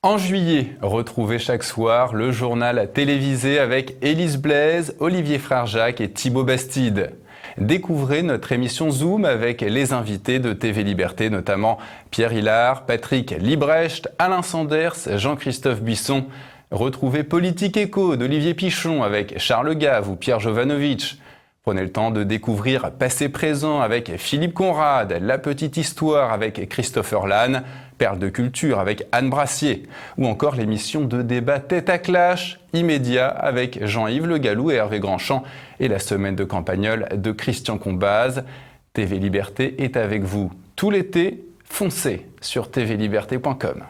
En juillet, retrouvez chaque soir le journal télévisé avec Élise Blaise, Olivier Frère-Jacques et Thibaut Bastide. Découvrez notre émission Zoom avec les invités de TV Liberté, notamment Pierre Hilard, Patrick Liebrecht, Alain Sanders, Jean-Christophe Buisson. Retrouvez Politique Éco d'Olivier Pichon avec Charles Gave ou Pierre Jovanovic. Prenez le temps de découvrir Passé-Présent avec Philippe Conrad, La Petite Histoire avec Christopher Lannes, Perles de culture avec Anne Brassier, ou encore l'émission de débat Tête à Clash, immédiat avec Jean-Yves Le Gallou et Hervé Grandchamp, et la semaine de campagnole de Christian Combaz. TV Liberté est avec vous tout l'été. Foncez sur tvliberté.com.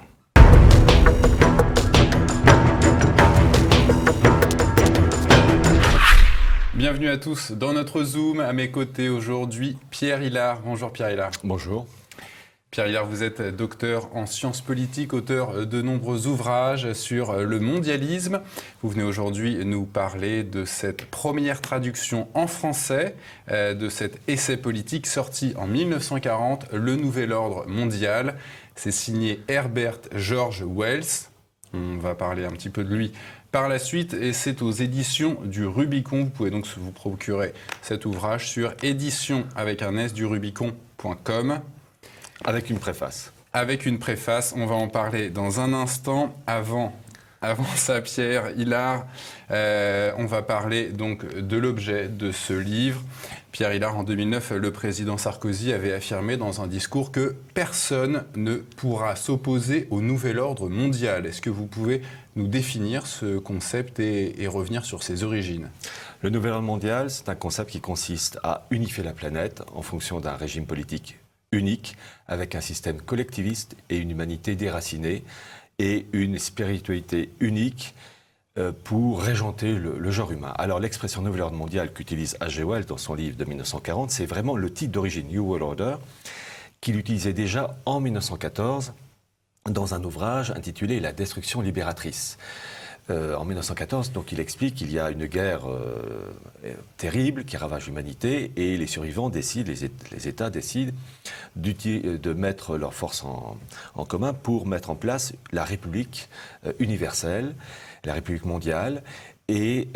Bienvenue à tous dans notre Zoom. À mes côtés aujourd'hui, Pierre Hilard. Bonjour Pierre Hilard. Bonjour. Pierre Hilard, vous êtes docteur en sciences politiques, auteur de nombreux ouvrages sur le mondialisme. Vous venez aujourd'hui nous parler de cette première traduction en français de cet essai politique sorti en 1940, Le Nouvel Ordre Mondial. C'est signé Herbert George Wells. On va parler un petit peu de lui par la suite et c'est aux éditions du Rubicon. Vous pouvez donc vous procurer cet ouvrage sur édition avec un S du Rubicon.com. Avec une préface. Avec une préface, on va en parler dans un instant. Avant ça, Pierre Hilard, on va parler donc de l'objet de ce livre. Pierre Hilard, en 2009, le président Sarkozy avait affirmé dans un discours que personne ne pourra s'opposer au nouvel ordre mondial. Est-ce que vous pouvez nous définir ce concept et revenir sur ses origines ? Le nouvel ordre mondial, c'est un concept qui consiste à unifier la planète en fonction d'un régime politique unique, avec un système collectiviste et une humanité déracinée, et une spiritualité unique pour régenter le genre humain. Alors l'expression nouvel ordre mondial qu'utilise H.G. Wells dans son livre de 1940, c'est vraiment le titre d'origine, New World Order, qu'il utilisait déjà en 1914 dans un ouvrage intitulé La destruction libératrice. En 1914, donc, il explique qu'il y a une guerre terrible qui ravage l'humanité et les survivants décident, les États décident de mettre leurs forces en commun pour mettre en place la République universelle, la République mondiale. Et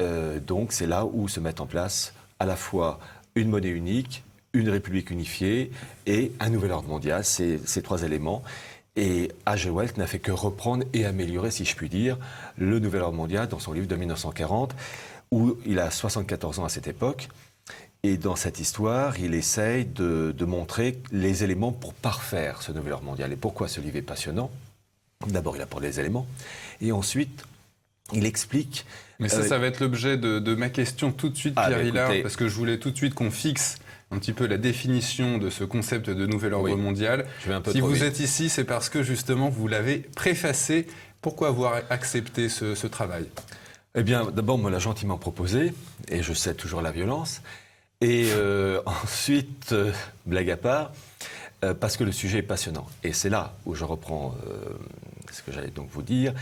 donc c'est là où se mettent en place à la fois une monnaie unique, une République unifiée et un nouvel ordre mondial, ces trois éléments. Et H.G. Wells n'a fait que reprendre et améliorer, si je puis dire, le nouvel ordre mondial dans son livre de 1940, où il a 74 ans à cette époque. Et dans cette histoire, il essaye de montrer les éléments pour parfaire ce nouvel ordre mondial. Et pourquoi ce livre est passionnant ? D'abord, il apporte les éléments. Et ensuite, il explique... Mais ça va être l'objet de ma question tout de suite, Pierre Hilard, parce que je voulais tout de suite qu'on fixe un petit peu la définition de ce concept de nouvel ordre mondial. Si vous êtes ici, c'est parce que justement vous l'avez préfacé. Pourquoi avoir accepté ce travail ? Eh bien, d'abord, on me l'a gentiment proposé, et je sais toujours la violence. Et ensuite, blague à part, parce que le sujet est passionnant. Et c'est là où je reprends ce que j'allais donc vous dire.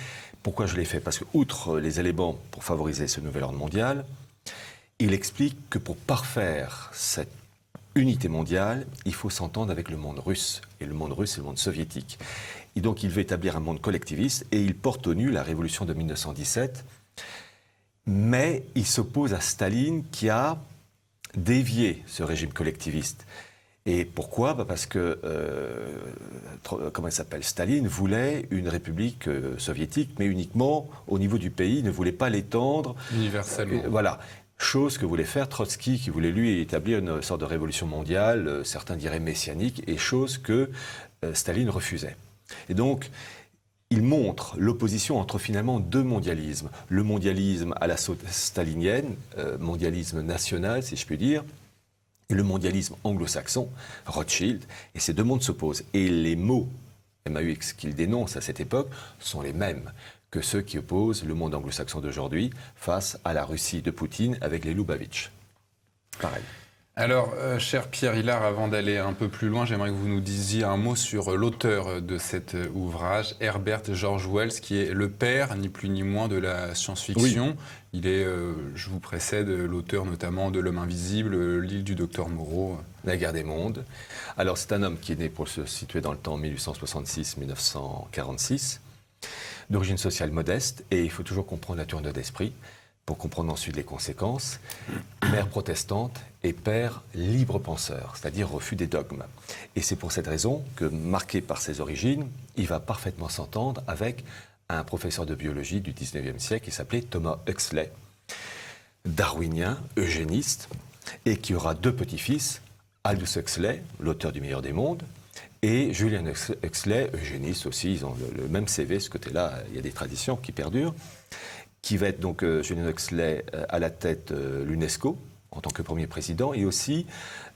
Pourquoi je l'ai fait ? Parce que, outre les éléments pour favoriser ce nouvel ordre mondial, il explique que pour parfaire cette unité mondiale, il faut s'entendre avec le monde russe. Et le monde russe, c'est le monde soviétique. Et donc, il veut établir un monde collectiviste et il porte au nu la révolution de 1917. Mais il s'oppose à Staline qui a dévié ce régime collectiviste. Et pourquoi ? Parce que, comment il s'appelle ? Staline voulait une république soviétique, mais uniquement au niveau du pays, il ne voulait pas l'étendre. Universellement. Voilà. Chose que voulait faire Trotsky, qui voulait lui établir une sorte de révolution mondiale, certains diraient messianique, et chose que Staline refusait. Et donc, il montre l'opposition entre finalement deux mondialismes. Le mondialisme à la stalinienne, mondialisme national, si je puis dire, et le mondialisme anglo-saxon, Rothschild, et ces deux mondes s'opposent. Et les mots MAUX qu'il dénonce à cette époque sont les mêmes que ceux qui opposent le monde anglo-saxon d'aujourd'hui face à la Russie de Poutine avec les Loubavitch. Pareil. Alors, cher Pierre Hilard, avant d'aller un peu plus loin, j'aimerais que vous nous disiez un mot sur l'auteur de cet ouvrage, Herbert George Wells, qui est le père, ni plus ni moins, de la science-fiction. Oui. Il est, je vous précède, l'auteur notamment de L'Homme Invisible, L'île du Docteur Moreau. La guerre des mondes. Alors, c'est un homme qui est né, pour se situer dans le temps, 1866-1946. d'origine sociale modeste, et il faut toujours comprendre la tournure d'esprit pour comprendre ensuite les conséquences. Mère protestante et père libre penseur, c'est-à-dire refus des dogmes. Et c'est pour cette raison que, marqué par ses origines, il va parfaitement s'entendre avec un professeur de biologie du 19e siècle qui s'appelait Thomas Huxley, darwinien, eugéniste, et qui aura 2 petits-fils, Aldous Huxley, l'auteur du Meilleur des mondes, et Julian Huxley, eugéniste aussi. Ils ont le même CV, ce côté-là, il y a des traditions qui perdurent, qui va être donc Julian Huxley à la tête de l'UNESCO en tant que premier président, et aussi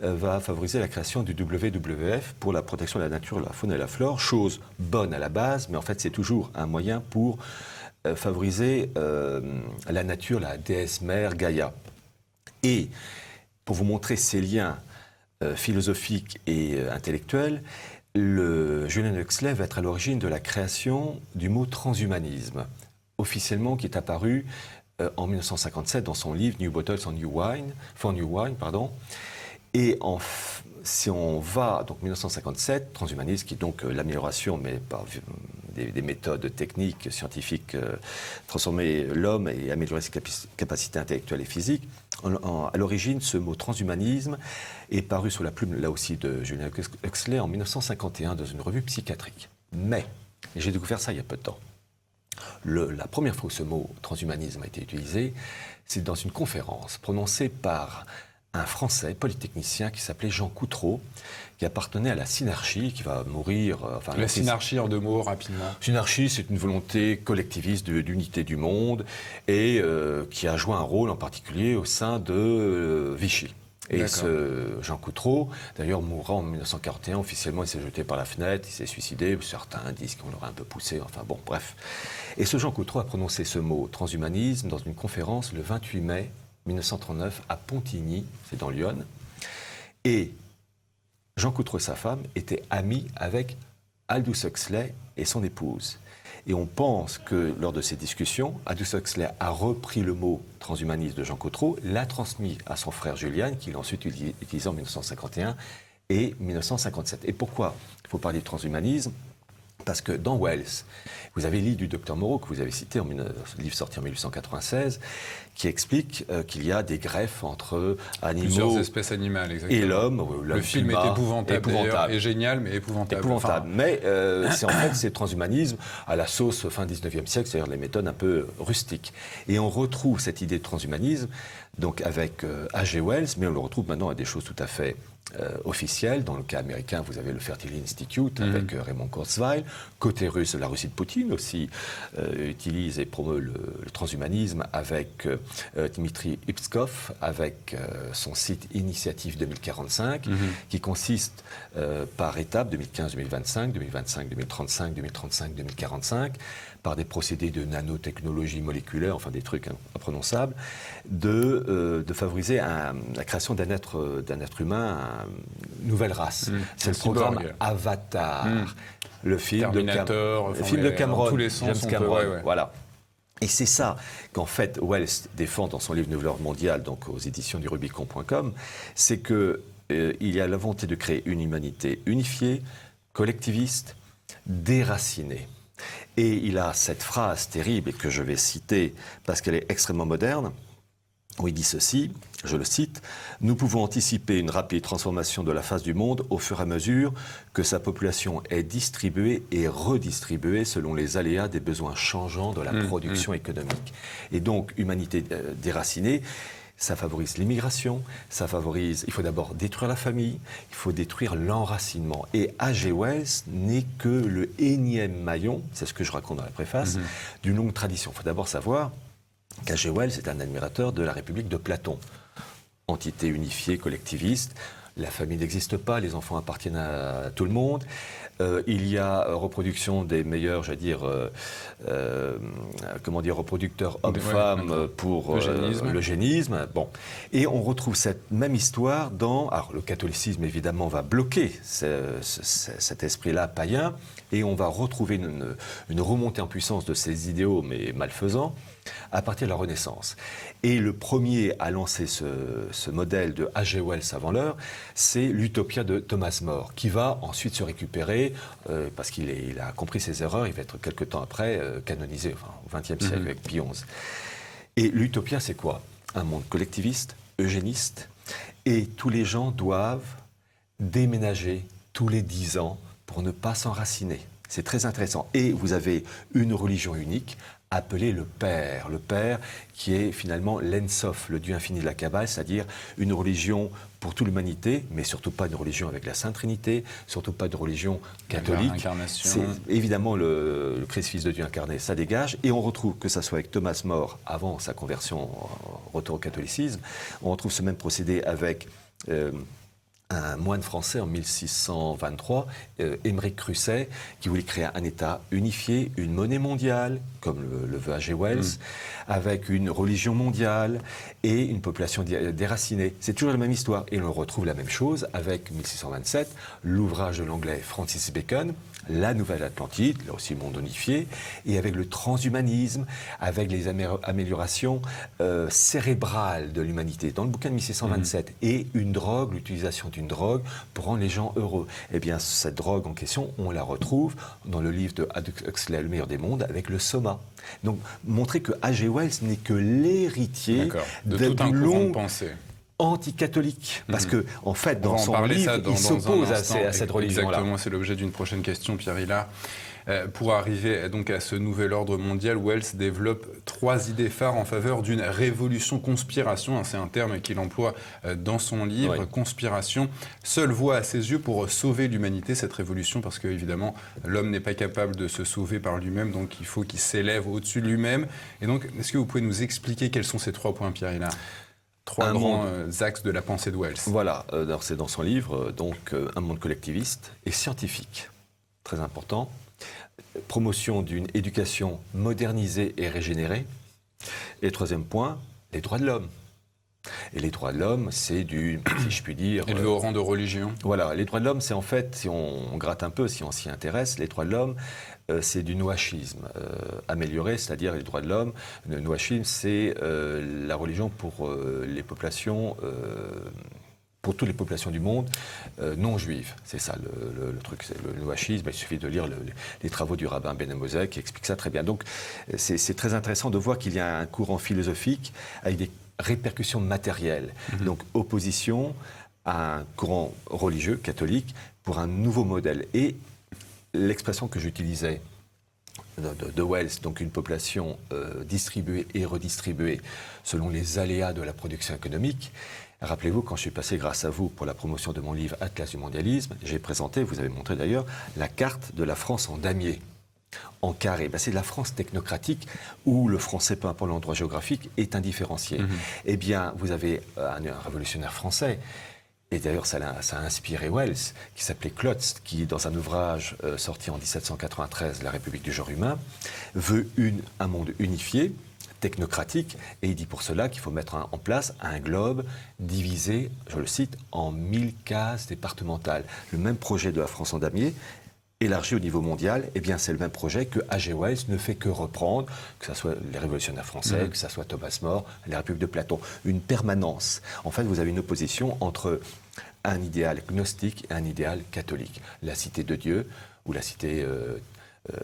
va favoriser la création du WWF pour la protection de la nature, la faune et la flore, chose bonne à la base, mais en fait c'est toujours un moyen pour favoriser la nature, la déesse mère Gaïa. Et pour vous montrer ces liens philosophiques et intellectuels, Julian Huxley va être à l'origine de la création du mot transhumanisme, officiellement qui est apparu en 1957 dans son livre New Bottles for New Wine. Et si on va, donc 1957, transhumanisme qui est donc l'amélioration, mais par des méthodes techniques, scientifiques, transformer l'homme et améliorer ses capacités intellectuelles et physiques. À l'origine, ce mot transhumanisme est paru sous la plume, là aussi, de Julian Huxley en 1951 dans une revue psychiatrique. Mais, et j'ai découvert ça il y a peu de temps, la première fois où ce mot transhumanisme a été utilisé, c'est dans une conférence prononcée par un Français polytechnicien qui s'appelait Jean Coutreau, qui appartenait à la synarchie, qui va mourir... la synarchie, en 2 mots, rapidement. Synarchie, c'est une volonté collectiviste d'unité du monde et qui a joué un rôle en particulier au sein de Vichy. Et ce Jean Coutreau, d'ailleurs, mourra en 1941. Officiellement, il s'est jeté par la fenêtre, il s'est suicidé. Certains disent qu'on l'aurait un peu poussé. Enfin bon, bref. Et ce Jean Coutreau a prononcé ce mot transhumanisme dans une conférence le 28 mai 1939 à Pontigny, c'est dans l'Yonne. Et Jean Coutreau et sa femme étaient amis avec Aldous Huxley et son épouse. Et on pense que lors de ces discussions, Aldous Huxley a repris le mot transhumanisme de Jean Coutreau, l'a transmis à son frère Julian, qui l'a ensuite utilisé en 1951 et 1957. Et pourquoi il faut parler de transhumanisme ? Parce que dans Wells, vous avez l'île du docteur Moreau, que vous avez cité, livre sorti en 1896, qui explique qu'il y a des greffes entre animaux... Plusieurs espèces animales, exactement. Et l'homme. Le film est épouvantable. Et génial, mais épouvantable. Épouvantable. Mais c'est transhumanisme à la sauce fin 19e siècle, c'est-à-dire les méthodes un peu rustiques. Et on retrouve cette idée de transhumanisme donc avec H.G. Wells, mais on le retrouve maintenant à des choses tout à fait officielles. Dans le cas américain, vous avez le Fertility Institute avec Raymond Kurzweil. Côté russe, la Russie de Poutine aussi utilise et promeut le transhumanisme avec Dmitri Ipskov, avec son site Initiative 2045, qui consiste par étapes 2015-2025, 2025-2035, 2035-2045, par des procédés de nanotechnologie moléculaire, enfin des trucs imprononçables, de favoriser la création d'un être humain, une nouvelle race. C'est le programme Avatar, le film de Cameron, tous les sens James Cameron, voilà. Et c'est ça qu'en fait Wells défend dans son livre Nouvel ordre mondial, donc aux éditions du Rubicon.com, c'est que il y a la volonté de créer une humanité unifiée, collectiviste, déracinée. Et il a cette phrase terrible que je vais citer parce qu'elle est extrêmement moderne, où il dit ceci, je le cite, « Nous pouvons anticiper une rapide transformation de la face du monde au fur et à mesure que sa population est distribuée et redistribuée selon les aléas des besoins changeants de la production économique. » Et donc, humanité déracinée, ça favorise l'immigration, il faut d'abord détruire la famille, il faut détruire l'enracinement. Et H.G. Wells n'est que le énième maillon, c'est ce que je raconte dans la préface, d'une longue tradition. Il faut d'abord savoir qu'H.G. Wells est un admirateur de la République de Platon, entité unifiée, collectiviste. La famille n'existe pas, les enfants appartiennent à tout le monde. Il y a reproduction des meilleurs, reproducteurs hommes-femmes pour l'eugénisme. Bon. Et on retrouve cette même histoire dans... Alors, le catholicisme, évidemment, va bloquer cet esprit-là païen, et on va retrouver une remontée en puissance de ces idéaux, mais malfaisants. à partir de la Renaissance. Et le premier à lancer ce modèle de H.G. Wells avant l'heure, c'est l'Utopia de Thomas More, qui va ensuite se récupérer, parce qu'il a compris ses erreurs, il va être quelque temps après canonisé, enfin, au XXe siècle avec Pie XI. Et l'Utopia, c'est quoi? Un monde collectiviste, eugéniste, et tous les gens doivent déménager tous les 10 ans pour ne pas s'enraciner. C'est très intéressant. Et vous avez une religion unique appelée le Père. Le Père qui est finalement l'Ensof, le Dieu infini de la Kabbale, c'est-à-dire une religion pour toute l'humanité, mais surtout pas une religion avec la Sainte Trinité, surtout pas de religion catholique. C'est évidemment le Christ, Fils de Dieu incarné, ça dégage. Et on retrouve, que ça soit avec Thomas More, avant sa conversion, retour au catholicisme, on retrouve ce même procédé avec un moine français en 1623, Émeric Crusset, qui voulait créer un État unifié, une monnaie mondiale, comme le veut H.G. Wells, avec une religion mondiale et une population déracinée. C'est toujours la même histoire. Et on retrouve la même chose avec 1627, l'ouvrage de l'anglais Francis Bacon, La Nouvelle Atlantide, là aussi monde unifié, et avec le transhumanisme, avec les améliorations cérébrales de l'humanité. Dans le bouquin de 1627, et une drogue, l'utilisation d'une drogue pour rendre les gens heureux. Eh bien, cette drogue en question, on la retrouve dans le livre de Aldous Huxley, Le meilleur des mondes, avec le soma. Donc, montrer que H.G. Wells n'est que l'héritier de tout un courant de pensée anticatholique. Parce que, en fait, dans son livre, il s'oppose à cette religion-là. Exactement, c'est l'objet d'une prochaine question, Pierre Hillard. Pour arriver donc à ce nouvel ordre mondial, Wells développe 3 idées phares en faveur d'une révolution conspiration. C'est un terme qu'il emploie dans son livre, oui. Conspiration. Seule voie à ses yeux pour sauver l'humanité, cette révolution, parce que évidemment, l'homme n'est pas capable de se sauver par lui-même, donc il faut qu'il s'élève au-dessus de lui-même. Et donc, est-ce que vous pouvez nous expliquer quels sont ces 3 points, Pierre Hillard? 3 grands axes de la pensée de Wells. Voilà, alors c'est dans son livre, donc un monde collectiviste et scientifique, très important. Promotion d'une éducation modernisée et régénérée. Et 3e point, les droits de l'homme. Et les droits de l'homme, c'est si je puis dire... Élevé au rang de religion. Voilà, les droits de l'homme, c'est en fait, si on gratte un peu, si on s'y intéresse, les droits de l'homme, c'est du nouachisme amélioré, c'est-à-dire les droits de l'homme. Le nouachisme, c'est la religion pour les populations... pour toutes les populations du monde non juives. C'est ça le truc, c'est le nouachisme. Il suffit de lire les travaux du rabbin Ben Amosek qui explique ça très bien. Donc c'est très intéressant de voir qu'il y a un courant philosophique avec des répercussions matérielles. Donc opposition à un courant religieux, catholique, pour un nouveau modèle. Et l'expression que j'utilisais de Wells, donc une population distribuée et redistribuée selon les aléas de la production économique. Rappelez-vous, quand je suis passé grâce à vous pour la promotion de mon livre Atlas du mondialisme, j'ai présenté, vous avez montré d'ailleurs, la carte de la France en damier, en carré. Ben, c'est la France technocratique où le français, peu importe l'endroit géographique, est indifférencié. Eh bien, vous avez un révolutionnaire français, et d'ailleurs ça a inspiré Wells, qui s'appelait Klotz, qui, dans un ouvrage sorti en 1793, La République du genre humain, veut un monde unifié, technocratique, et il dit pour cela qu'il faut mettre en place un globe divisé, je le cite, en 1000 cases départementales. Le même projet de la France en damier, élargi au niveau mondial, eh bien c'est le même projet que H.G. Wells ne fait que reprendre, que ce soit les révolutionnaires français, que ce soit Thomas More, la République de Platon. Une permanence. En fait, vous avez une opposition entre un idéal gnostique et un idéal catholique. La cité de Dieu ou la cité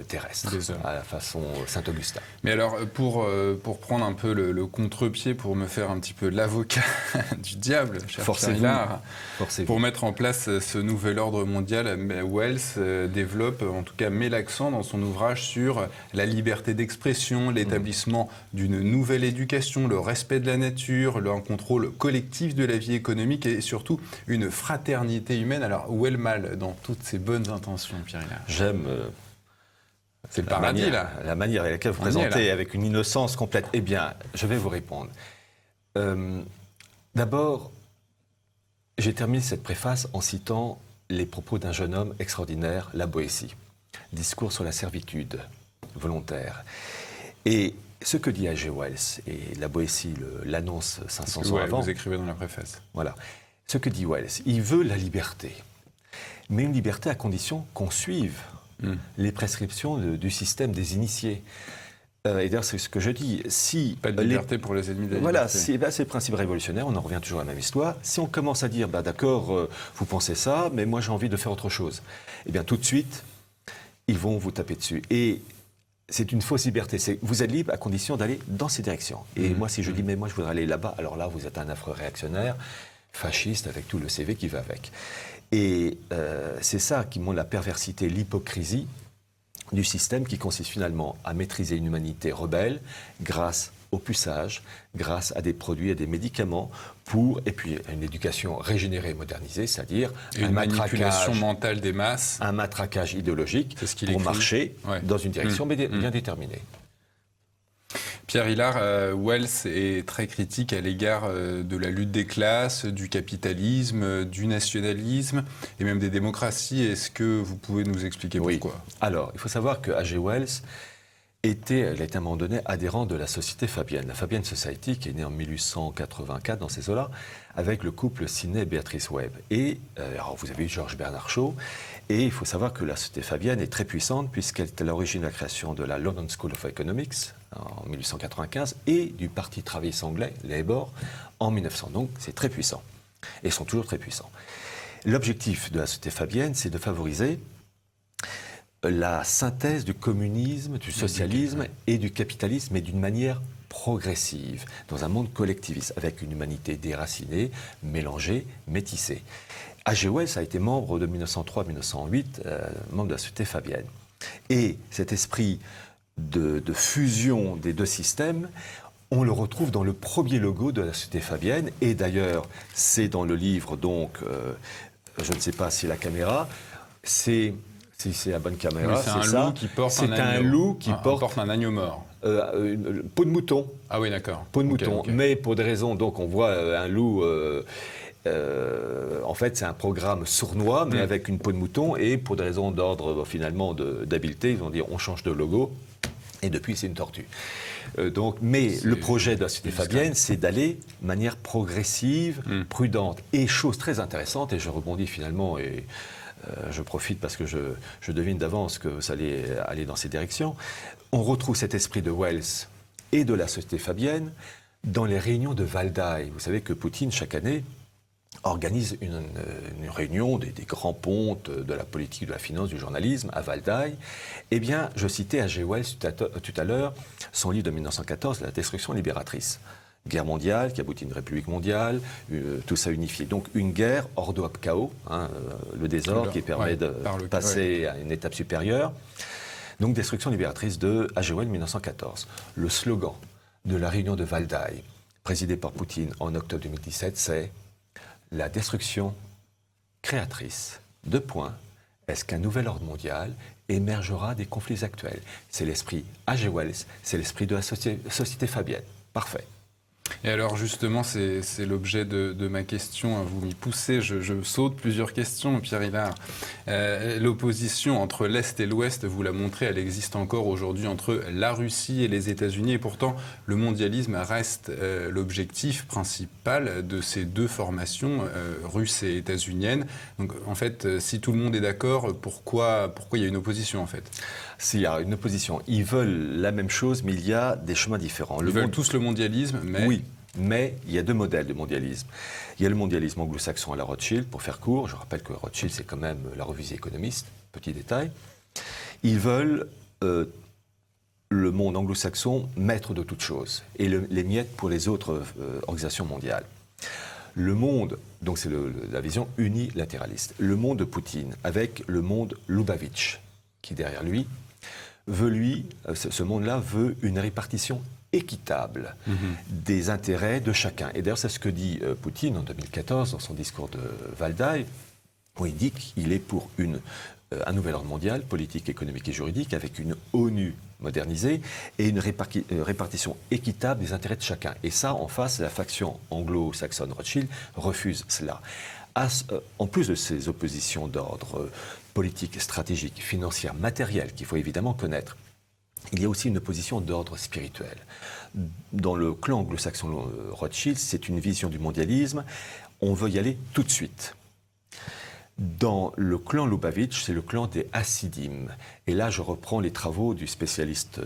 terrestre, à la façon Saint-Augustin. Mais alors, pour prendre un peu le contre-pied, pour me faire un petit peu l'avocat du diable, cher Hillard, pour mettre en place ce nouvel ordre mondial, Wells développe, en tout cas met l'accent dans son ouvrage sur la liberté d'expression, l'établissement d'une nouvelle éducation, le respect de la nature, un contrôle collectif de la vie économique et surtout une fraternité humaine. Alors, où est le mal dans toutes ces bonnes intentions, Pierre Hillard? J'aime... C'est le paradis, là. La manière avec laquelle vous présentez, avec une innocence complète. Eh bien, je vais vous répondre. D'abord, j'ai terminé cette préface en citant les propos d'un jeune homme extraordinaire, La Boétie. Discours sur la servitude volontaire. Et ce que dit H.G. Wells, et La Boétie l'annonce 500 ans avant... Vous écrivez dans la préface. Voilà. Ce que dit Wells, il veut la liberté. Mais une liberté à condition qu'on suive les prescriptions du système des initiés. Et d'ailleurs, c'est ce que je dis. Si pas de liberté pour les ennemis de la voilà, liberté. c'est le principe révolutionnaire, on en revient toujours à la même histoire. Si on commence à dire, d'accord, vous pensez ça, mais moi j'ai envie de faire autre chose, eh bien tout de suite, ils vont vous taper dessus. Et c'est une fausse liberté. Vous êtes libre à condition d'aller dans ces directions. Et moi, si je dis, mais moi je voudrais aller là-bas, alors là, vous êtes un affreux réactionnaire, fasciste, avec tout le CV qui va avec. Et c'est ça qui montre la perversité, l'hypocrisie du système qui consiste finalement à maîtriser une humanité rebelle grâce au puçage, grâce à des produits, à des médicaments, et puis à une éducation régénérée, modernisée, c'est-à-dire une manipulation mentale des masses. Un matraquage idéologique pour marcher dans une direction bien déterminée. Pierre Hillard, Wells est très critique à l'égard de la lutte des classes, du capitalisme, du nationalisme et même des démocraties. Est-ce que vous pouvez nous expliquer pourquoi ? Alors, il faut savoir que H.G. Wells était à un moment donné adhérent de la Société Fabienne. La Fabian Society, qui est née en 1884 dans ces eaux-là, avec le couple Sidney et Beatrice Webb. Et alors vous avez eu Georges Bernard Shaw. Et il faut savoir que la Société Fabienne est très puissante puisqu'elle est à l'origine de la création de la London School of Economics en 1895 et du Parti travailliste anglais, Labour, en 1900. Donc c'est très puissant. Et ils sont toujours très puissants. L'objectif de la Société Fabienne, c'est de favoriser la synthèse du communisme, du socialisme et du capitalisme, mais d'une manière progressive, dans un monde collectiviste, avec une humanité déracinée, mélangée, métissée. H.G. Wells a été membre de 1903 à 1908, membre de la Société Fabienne. Et cet esprit de fusion des deux systèmes, on le retrouve dans le premier logo de la Société Fabienne. Et d'ailleurs, c'est dans le livre, donc, je ne sais pas si la caméra, si c'est la bonne caméra, c'est ça. Loup qui porte c'est un loup qui porte un agneau mort. Une peau de mouton. Ah oui, d'accord. Peau de mouton. Okay. Mais pour des raisons, donc on voit un loup. En fait, c'est un programme sournois, mais avec une peau de mouton. Et pour des raisons d'ordre finalement d'habileté, ils vont dire on change de logo. Et depuis, c'est une tortue. Mais le projet de la Société Fabienne, c'est d'aller de manière progressive, prudente. Et chose très intéressante, et je rebondis finalement et je profite parce que je devine d'avance que ça allait aller dans ces directions. On retrouve cet esprit de Wells et de la Société Fabienne dans les réunions de Valdaï. Vous savez que Poutine, chaque année, organise une réunion des grands pontes de la politique, de la finance, du journalisme à Valdaï. Eh bien, je citais H.G. Wells tout à l'heure, son livre de 1914, La destruction libératrice. Guerre mondiale, qui aboutit à une république mondiale, tout ça unifié. Donc une guerre, ordo ab chaos, le désordre qui permet de passer à une étape supérieure. Donc destruction libératrice de H.G. Wells 1914. Le slogan de la réunion de Valdaï, présidée par Poutine en octobre 2017, c'est « La destruction créatrice, est-ce qu'un nouvel ordre mondial émergera des conflits actuels ?» C'est l'esprit H.G. Wells, c'est l'esprit de la Société Fabienne. Parfait. Et alors justement, c'est l'objet de ma question, vous m'y poussez, je saute plusieurs questions, Pierre Hillard. L'opposition entre l'Est et l'Ouest, vous la montrez, elle existe encore aujourd'hui entre la Russie et les États-Unis, et pourtant le mondialisme reste l'objectif principal de ces deux formations, russes et états-uniennes. Donc en fait, si tout le monde est d'accord, pourquoi il y a une opposition en fait ? S'il y a une opposition, ils veulent la même chose, mais il y a des chemins différents. Ils veulent tous le mondialisme, mais... Oui, mais il y a deux modèles de mondialisme. Il y a le mondialisme anglo-saxon à la Rothschild, pour faire court. Je rappelle que Rothschild, c'est quand même la revue The Economist, petit détail. Ils veulent le monde anglo-saxon maître de toutes choses, et les miettes pour les autres organisations mondiales. Le monde, donc c'est la vision unilatéraliste. Le monde de Poutine, avec le monde Lubavitch, qui derrière lui, ce monde-là veut une répartition équitable des intérêts de chacun. Et d'ailleurs, c'est ce que dit Poutine en 2014 dans son discours de Valdaï, où il dit qu'il est pour un nouvel ordre mondial, politique, économique et juridique, avec une ONU modernisée et une répartition équitable des intérêts de chacun. Et ça, en face, la faction anglo-saxonne Rothschild refuse cela. En plus de ces oppositions d'ordre politique, stratégique, financière, matérielle, qu'il faut évidemment connaître, il y a aussi une opposition d'ordre spirituel. Dans le clan anglo-saxon Rothschild, c'est une vision du mondialisme, on veut y aller tout de suite. Dans le clan Lubavitch, c'est le clan des Hassidim. Et là, je reprends les travaux du spécialiste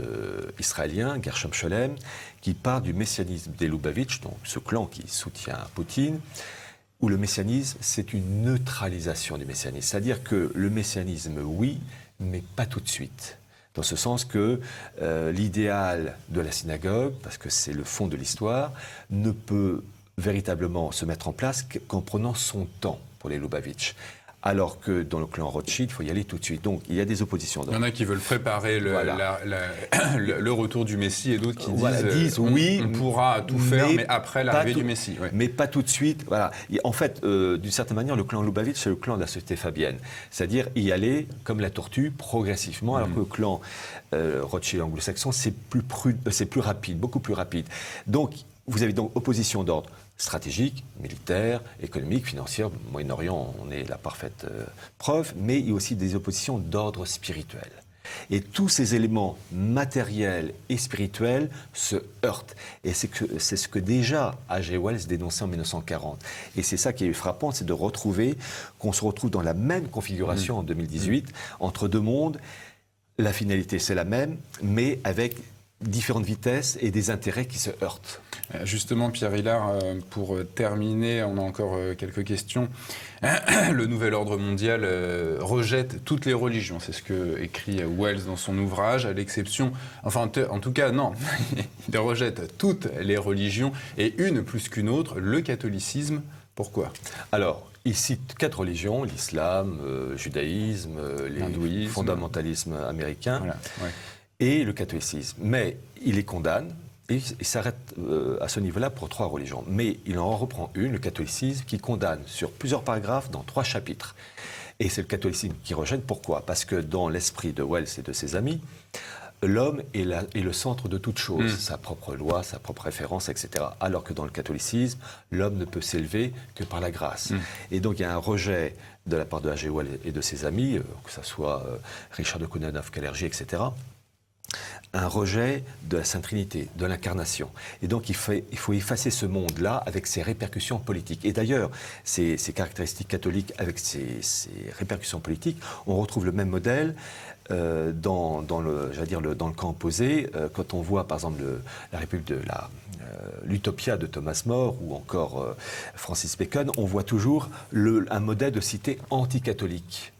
israélien, Gershom Scholem, qui part du messianisme des Lubavitch, donc ce clan qui soutient Poutine, où le messianisme, c'est une neutralisation du messianisme. C'est-à-dire que le messianisme, oui, mais pas tout de suite. Dans ce sens que l'idéal de la synagogue, parce que c'est le fond de l'histoire, ne peut véritablement se mettre en place qu'en prenant son temps pour les Lubavitch. Alors que dans le clan Rothschild, il faut y aller tout de suite. Donc, il y a des oppositions. Il y en a qui veulent préparer le retour du Messie et d'autres qui disent oui, on pourra tout faire, mais après l'arrivée du Messie. Ouais. Mais pas tout de suite. Voilà. Et en fait, d'une certaine manière, le clan Lubavitch, c'est le clan de la société fabienne. C'est-à-dire y aller comme la tortue, progressivement, alors que le clan Rothschild anglo-saxon, c'est plus rapide, beaucoup plus rapide. Donc, vous avez donc opposition d'ordre stratégique, militaire, économique, financière. Au Moyen-Orient, on est la parfaite preuve, mais il y a aussi des oppositions d'ordre spirituel. Et tous ces éléments matériels et spirituels se heurtent. Et c'est ce que déjà H.G. Wells dénonçait en 1940. Et c'est ça qui est frappant, c'est de retrouver qu'on se retrouve dans la même configuration en 2018, entre deux mondes. La finalité, c'est la même, mais avec différentes vitesses et des intérêts qui se heurtent. Justement, Pierre Hillard, pour terminer, on a encore quelques questions. Le nouvel ordre mondial rejette toutes les religions, c'est ce que écrit Wells dans son ouvrage, à l'exception, enfin en tout cas non, il rejette toutes les religions et une plus qu'une autre, le catholicisme. Pourquoi ? Alors, il cite 4 religions, l'islam, le judaïsme, le fondamentalisme américain. Voilà, ouais. Et le catholicisme. Mais il les condamne et il s'arrête à ce niveau-là pour 3 religions. Mais il en reprend une, le catholicisme, qui condamne sur plusieurs paragraphes dans 3 chapitres. Et c'est le catholicisme qui rejette. Pourquoi ? Parce que dans l'esprit de Wells et de ses amis, l'homme est le centre de toute chose, sa propre loi, sa propre référence, etc. Alors que dans le catholicisme, l'homme ne peut s'élever que par la grâce. Et donc il y a un rejet de la part de H.G. Wells et de ses amis, que ce soit Richard de Coudenhove, Kalergi, etc., un rejet de la Sainte Trinité, de l'incarnation. Et donc il faut effacer ce monde-là avec ses répercussions politiques. Et d'ailleurs, ces caractéristiques catholiques avec ces répercussions politiques, on retrouve le même modèle dans le camp opposé. Quand on voit par exemple la République de l'Utopia de Thomas More ou encore Francis Bacon, on voit toujours un modèle de cité anticatholique.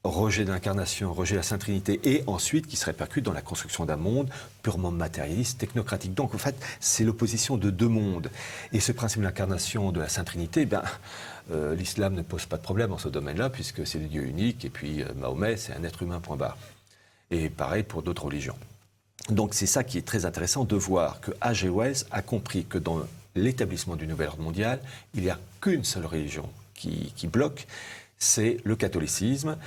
Rejet de l'incarnation, rejet de la Sainte Trinité, et ensuite qui se répercute dans la construction d'un monde purement matérialiste, technocratique. Donc en fait, c'est l'opposition de 2 mondes. Et ce principe de l'incarnation de la Sainte Trinité, l'islam ne pose pas de problème dans ce domaine-là, puisque c'est le Dieu unique, et puis Mahomet, c'est un être humain, point barre. Et pareil pour d'autres religions. Donc c'est ça qui est très intéressant de voir que H.G. Wells a compris que dans l'établissement du nouvel ordre mondial, il n'y a qu'une seule religion qui bloque, c'est le catholicisme,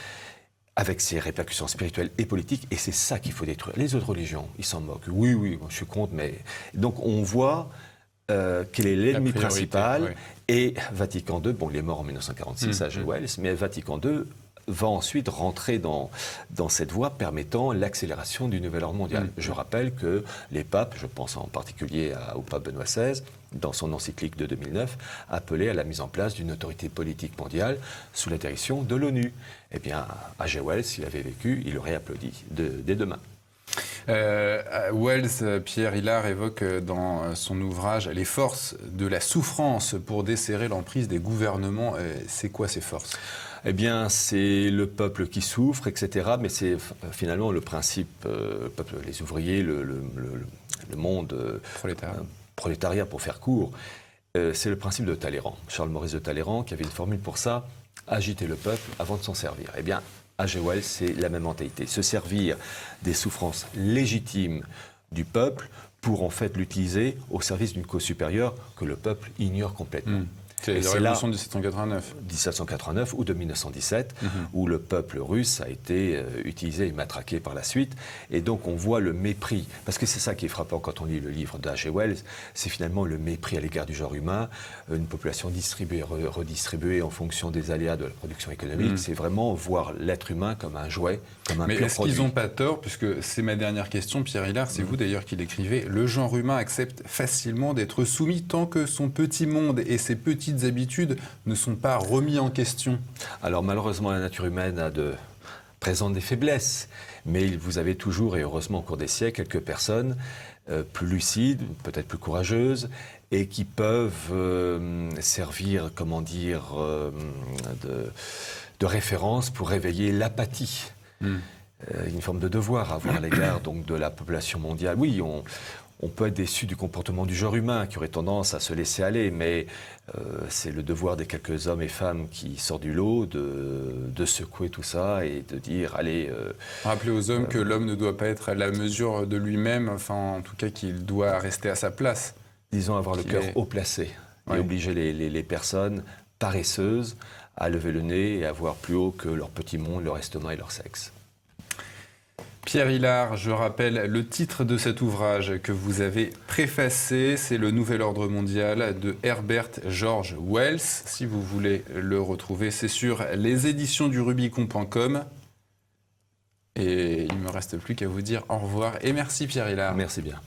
avec ses répercussions spirituelles et politiques, et c'est ça qu'il faut détruire. Les autres religions, ils s'en moquent. Oui, je suis contre, mais... Donc on voit quel est l'ennemi principal, oui. Et Vatican II, il est mort en 1946, H.G. Wells, mais Vatican II va ensuite rentrer dans cette voie permettant l'accélération du nouvel ordre mondial. Je rappelle que les papes, je pense en particulier au pape Benoît XVI, dans son encyclique de 2009, appelait à la mise en place d'une autorité politique mondiale sous la direction de l'ONU. Eh bien, H.G. Wells, s'il avait vécu, il aurait applaudi dès demain. Wells, Pierre Hillard évoque dans son ouvrage les forces de la souffrance pour desserrer l'emprise des gouvernements. C'est quoi ces forces ? Eh bien, c'est le peuple qui souffre, etc. Mais c'est finalement le principe, les ouvriers, le monde prolétariat, pour faire court. C'est le principe de Talleyrand, Charles-Maurice de Talleyrand, qui avait une formule pour ça, agiter le peuple avant de s'en servir. Eh bien, H.G. Wells, c'est la même mentalité. Se servir des souffrances légitimes du peuple pour en fait l'utiliser au service d'une cause supérieure que le peuple ignore complètement. C'est la révolution de 1789. 1789 ou de 1917, où le peuple russe a été utilisé et matraqué par la suite. Et donc on voit le mépris, parce que c'est ça qui est frappant quand on lit le livre d'H.G. Wells, c'est finalement le mépris à l'égard du genre humain, une population distribuée, redistribuée en fonction des aléas de la production économique. C'est vraiment voir l'être humain comme un jouet, comme un pur produit. Mais est-ce qu'ils n'ont pas tort, puisque c'est ma dernière question, Pierre Hillard, c'est vous d'ailleurs qui l'écrivez, le genre humain accepte facilement d'être soumis tant que son petit monde et ses petits petites habitudes ne sont pas remis en question? Alors malheureusement, la nature humaine présente des faiblesses, mais vous avez toujours, et heureusement au cours des siècles, quelques personnes plus lucides, peut-être plus courageuses, et qui peuvent servir, comment dire, de référence pour réveiller l'apathie. Une forme de devoir à avoir à l'égard donc de la population mondiale. Oui, on peut être déçu du comportement du genre humain qui aurait tendance à se laisser aller, mais c'est le devoir des quelques hommes et femmes qui sortent du lot de secouer tout ça et de dire allez. Rappeler aux hommes que l'homme ne doit pas être à la mesure de lui-même, enfin en tout cas qu'il doit rester à sa place. Disons avoir le cœur haut placé et obliger les personnes paresseuses à lever le nez et à voir plus haut que leur petit monde, leur estomac et leur sexe. Pierre Hilard, je rappelle le titre de cet ouvrage que vous avez préfacé, c'est Le Nouvel Ordre Mondial de Herbert George Wells. Si vous voulez le retrouver, c'est sur leséditionsdurubicon.com. Et il ne me reste plus qu'à vous dire au revoir et merci Pierre Hilard. Merci bien.